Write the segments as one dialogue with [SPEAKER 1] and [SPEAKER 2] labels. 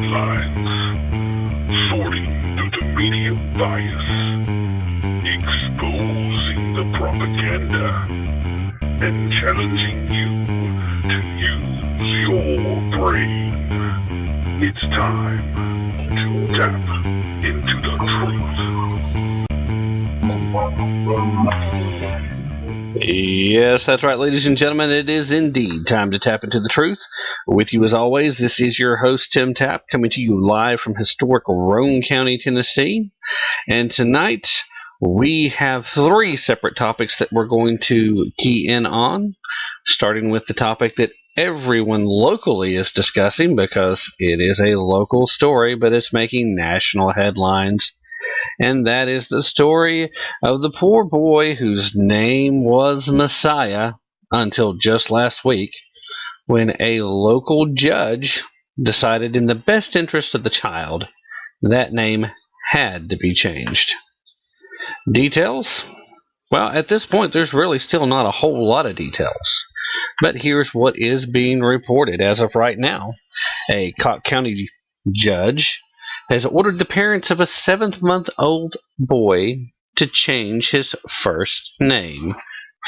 [SPEAKER 1] headlines, sorting through the media bias, exposing the propaganda, and challenging you to use your brain. It's time to tap into the truth.
[SPEAKER 2] Yes, that's right, ladies and gentlemen. It is indeed time to tap into the truth. With you as always, this is your host, Tim Tapp, coming to you live from historic Roane County, Tennessee. And tonight, we have three separate topics that we're going to key in on, starting with the topic that everyone locally is discussing because it is a local story, but it's making national headlines. And that is the story of the poor boy whose name was Messiah until just last week, when a local judge decided in the best interest of the child that name had to be changed. Details? Well, at this point, there's really still not a whole lot of details. But here's what is being reported as of right now. A Cocke County judge has ordered the parents of a 7-month-old boy to change his first name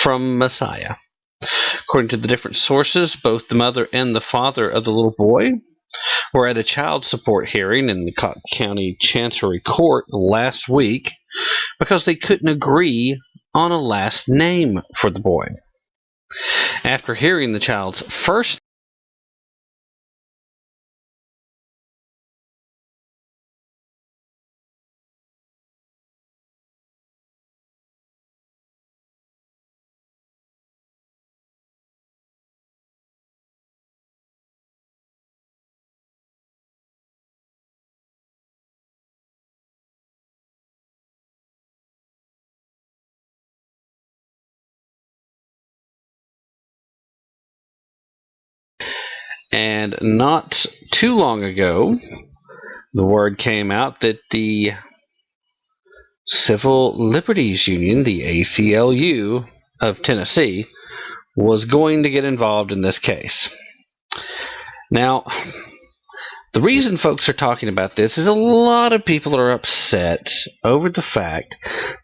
[SPEAKER 2] from Messiah. According to the different sources, both the mother and the father of the little boy were at a child support hearing in the Cocke County Chancery Court last week because they couldn't agree on a last name for the boy. After hearing the child's first And not too long ago, the word came out that the Civil Liberties Union, the ACLU of Tennessee, was going to get involved in this case. Now, the reason folks are talking about this is a lot of people are upset over the fact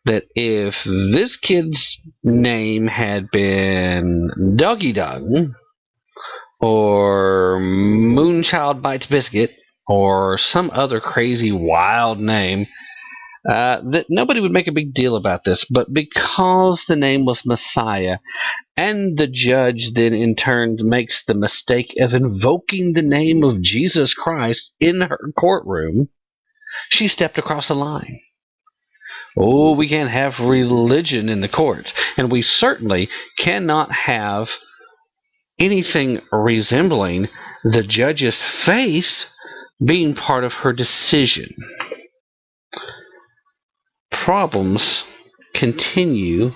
[SPEAKER 2] that if this kid's name had been Doggy Dog, or Moonchild Bites Biscuit, or some other crazy wild name, that nobody would make a big deal about this. But because the name was Messiah, and the judge then in turn makes the mistake of invoking the name of Jesus Christ in her courtroom, she stepped across the line. Oh, we can't have religion in the courts, and we certainly cannot have anything resembling the judge's faith being part of her decision. Problems continue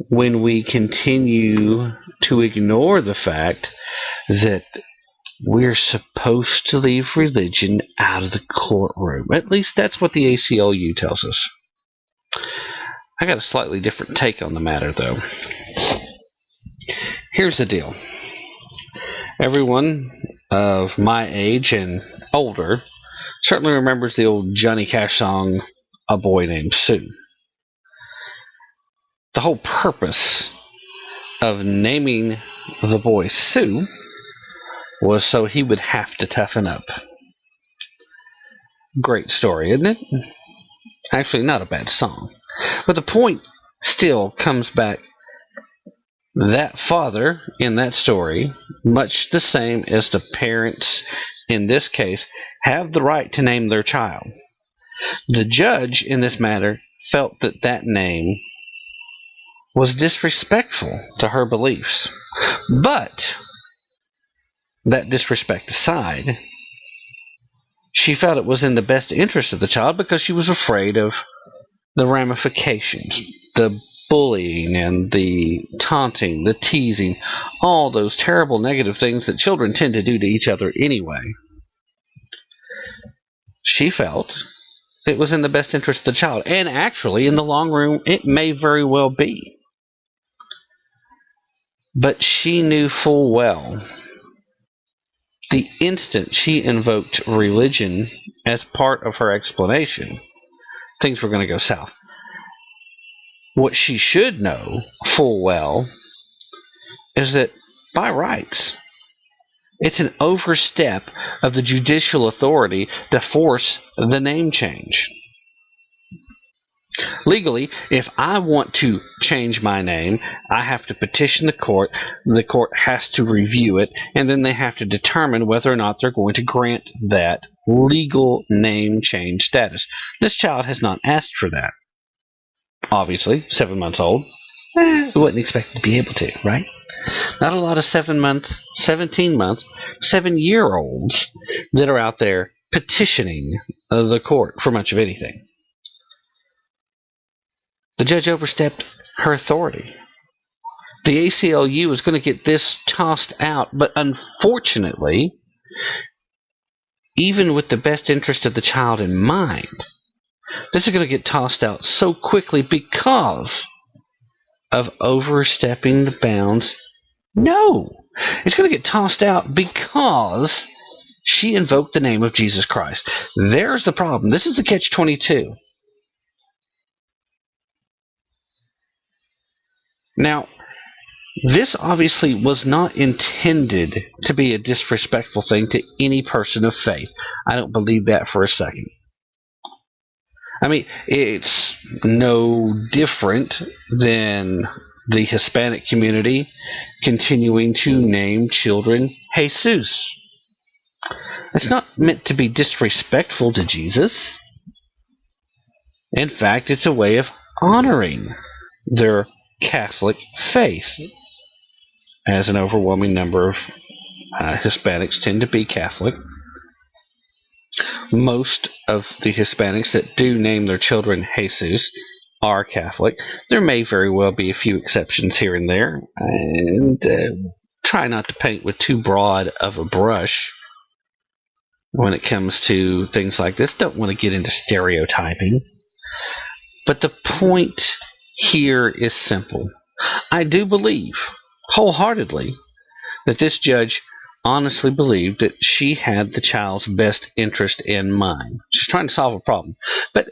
[SPEAKER 2] when we continue to ignore the fact that we're supposed to leave religion out of the courtroom. At least that's what the ACLU tells us. I got a slightly different take on the matter, though. Here's the deal. Everyone of my age and older certainly remembers the old Johnny Cash song, A Boy Named Sue. The whole purpose of naming the boy Sue was so he would have to toughen up. Great story, isn't it? Actually, not a bad song. But the point still comes back. That father in that story, much the same as the parents in this case, have the right to name their child. The judge in this matter felt that that name was disrespectful to her beliefs. But, that disrespect aside, she felt it was in the best interest of the child because she was afraid of the ramifications, the bullying and the taunting, the teasing, all those terrible negative things that children tend to do to each other anyway. She felt it was in the best interest of the child. And actually, in the long run, it may very well be. But she knew full well the instant she invoked religion as part of her explanation, things were going to go south. What she should know full well is that, by rights, it's an overstep of the judicial authority to force the name change. Legally, if I want to change my name, I have to petition the court. The court has to review it, and then they have to determine whether or not they're going to grant that legal name change status. This child has not asked for that. Obviously, 7 months old. We wouldn't expect to be able to, right? Not a lot of 7-month, 17-month, 7-year-olds that are out there petitioning the court for much of anything. The judge overstepped her authority. The ACLU is going to get this tossed out, but unfortunately, even with the best interest of the child in mind, this is going to get tossed out so quickly because of overstepping the bounds. No! It's going to get tossed out because she invoked the name of Jesus Christ. There's the problem. This is the catch-22. Now, this obviously was not intended to be a disrespectful thing to any person of faith. I don't believe that for a second. I mean, it's no different than the Hispanic community continuing to name children Jesus. It's not meant to be disrespectful to Jesus. In fact, it's a way of honoring their Catholic faith, as an overwhelming number of Hispanics tend to be Catholic. Most of the Hispanics that do name their children Jesus are Catholic. There may very well be a few exceptions here and there, and try not to paint with too broad of a brush when it comes to things like this. Don't want to get into stereotyping. But the point here is simple. I do believe wholeheartedly that this judge honestly believed that she had the child's best interest in mind. She's trying to solve a problem. But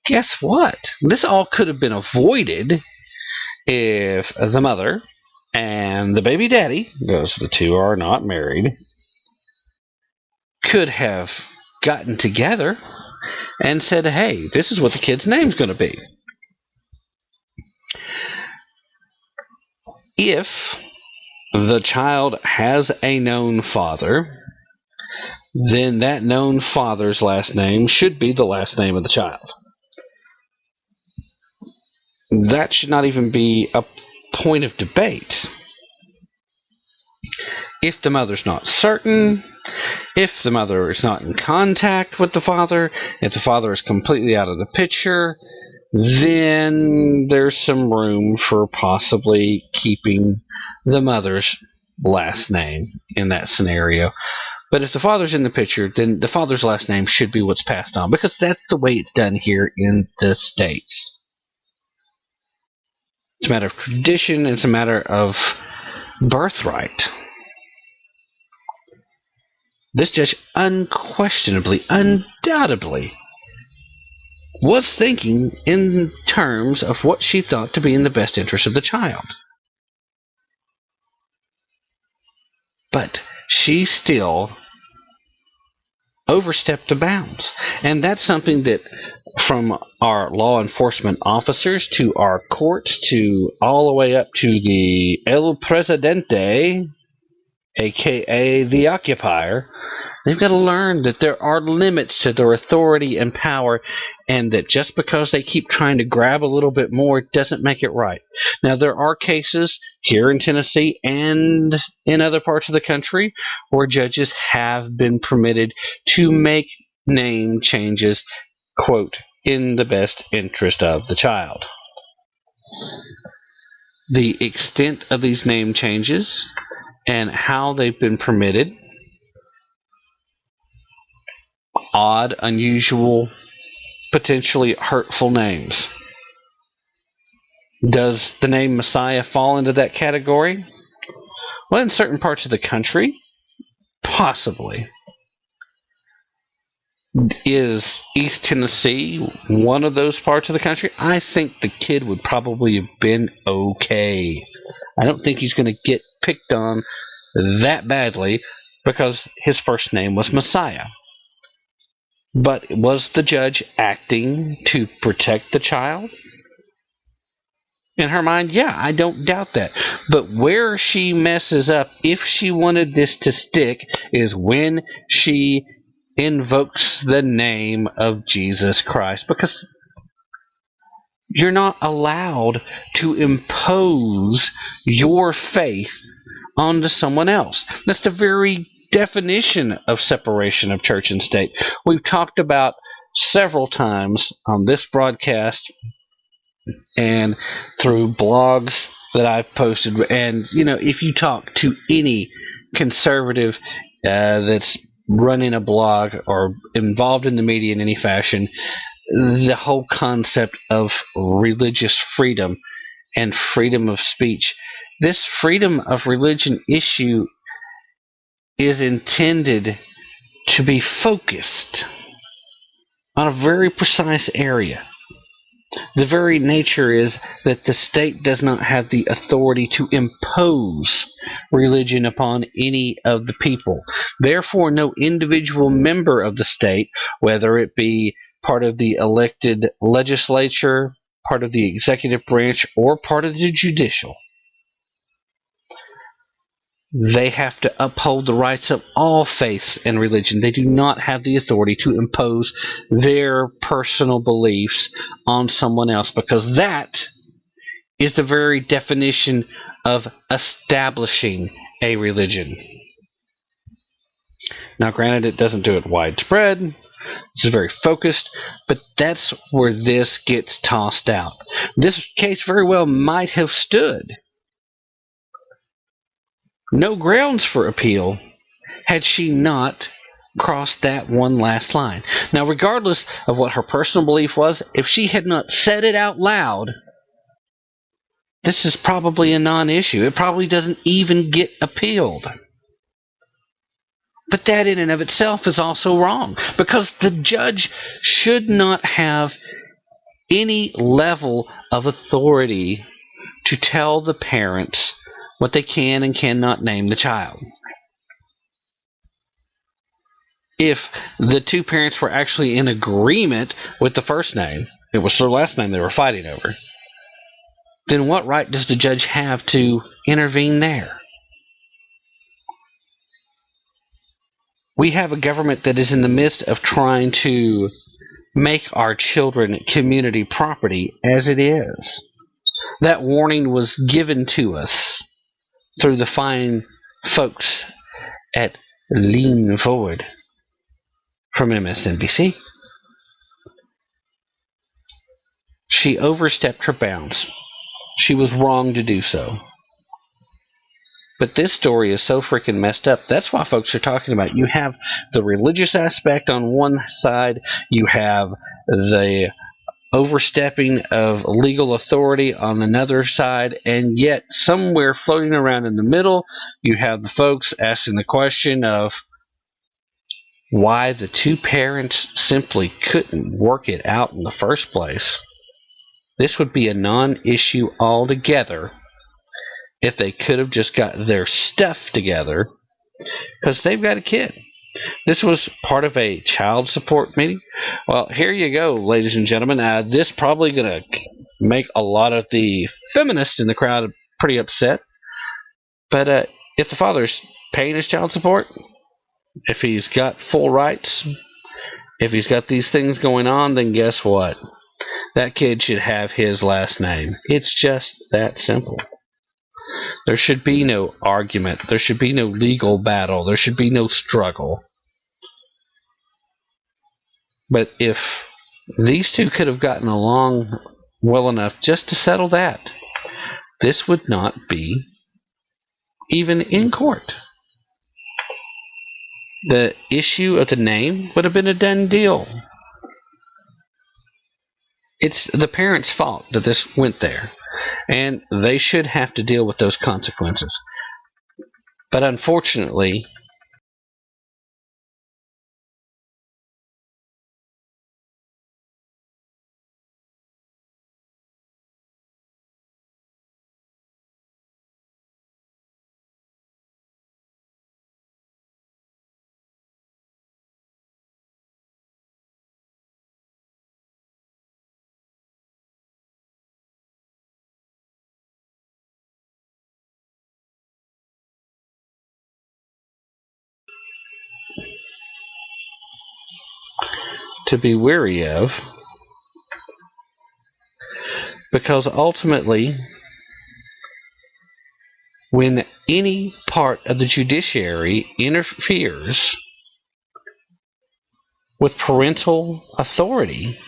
[SPEAKER 2] guess what? This all could have been avoided if the mother and the baby daddy, those the two are not married, could have gotten together and said, hey, this is what the kid's name's going to be. If the child has a known father, then that known father's last name should be the last name of the child. That should not even be a point of debate. If the mother's not certain, if the mother is not in contact with the father, if the father is completely out of the picture, then there's some room for possibly keeping the mother's last name in that scenario. But if the father's in the picture, then the father's last name should be what's passed on, because that's the way it's done here in the States. It's a matter of tradition, it's a matter of birthright. This judge unquestionably, undoubtedly, was thinking in terms of what she thought to be in the best interest of the child. But she still overstepped the bounds. And that's something that, from our law enforcement officers to our courts to all the way up to the El Presidente, a.k.a. the occupier, they've got to learn that there are limits to their authority and power, and that just because they keep trying to grab a little bit more doesn't make it right. Now, there are cases here in Tennessee and in other parts of the country where judges have been permitted to make name changes, quote, in the best interest of the child. The extent of these name changes and how they've been permitted, odd, unusual, potentially hurtful names. Does the name Messiah fall into that category? Well, in certain parts of the country, possibly. Is East Tennessee one of those parts of the country? I think the kid would probably have been okay. I don't think he's going to get picked on that badly because his first name was Messiah. But was the judge acting to protect the child? In her mind, yeah, I don't doubt that. But where she messes up, if she wanted this to stick, is when she invokes the name of Jesus Christ. Because you're not allowed to impose your faith onto someone else. That's the very definition of separation of church and state. We've talked about several times on this broadcast and through blogs that I've posted. And, if you talk to any conservative that's running a blog or involved in the media in any fashion, the whole concept of religious freedom and freedom of speech, this freedom of religion issue is intended to be focused on a very precise area. The very nature is that the state does not have the authority to impose religion upon any of the people. Therefore, no individual member of the state, whether it be part of the elected legislature, part of the executive branch, or part of the judicial, they have to uphold the rights of all faiths and religion. They do not have the authority to impose their personal beliefs on someone else, because that is the very definition of establishing a religion. Now, granted, it doesn't do it widespread. This is very focused, but that's where this gets tossed out. This case very well might have stood no grounds for appeal had she not crossed that one last line. Now, regardless of what her personal belief was, if she had not said it out loud, this is probably a non-issue. It probably doesn't even get appealed. But that in and of itself is also wrong, because the judge should not have any level of authority to tell the parents what they can and cannot name the child. If the two parents were actually in agreement with the first name, it was their last name they were fighting over, then what right does the judge have to intervene there? We have a government that is in the midst of trying to make our children community property as it is. That warning was given to us through the fine folks at Lean Forward from MSNBC. She overstepped her bounds. She was wrong to do so. But this story is so freaking messed up. That's why folks are talking about it. You have the religious aspect on one side. You have the overstepping of legal authority on another side, and yet somewhere floating around in the middle, you have the folks asking the question of why the two parents simply couldn't work it out in the first place. This would be a non-issue altogether if they could have just got their stuff together, because they've got a kid. This was part of a child support meeting. Well, here you go, ladies and gentlemen. This probably going to make a lot of the feminists in the crowd pretty upset. But if the father's paying his child support, if he's got full rights, if he's got these things going on, then guess what? That kid should have his last name. It's just that simple. There should be no argument. There should be no legal battle. There should be no struggle. But if these two could have gotten along well enough just to settle that, this would not be even in court. The issue of the name would have been a done deal. It's the parents' fault that this went there, and they should have to deal with those consequences. But unfortunately, to be wary of, because ultimately, when any part of the judiciary interferes with parental authority,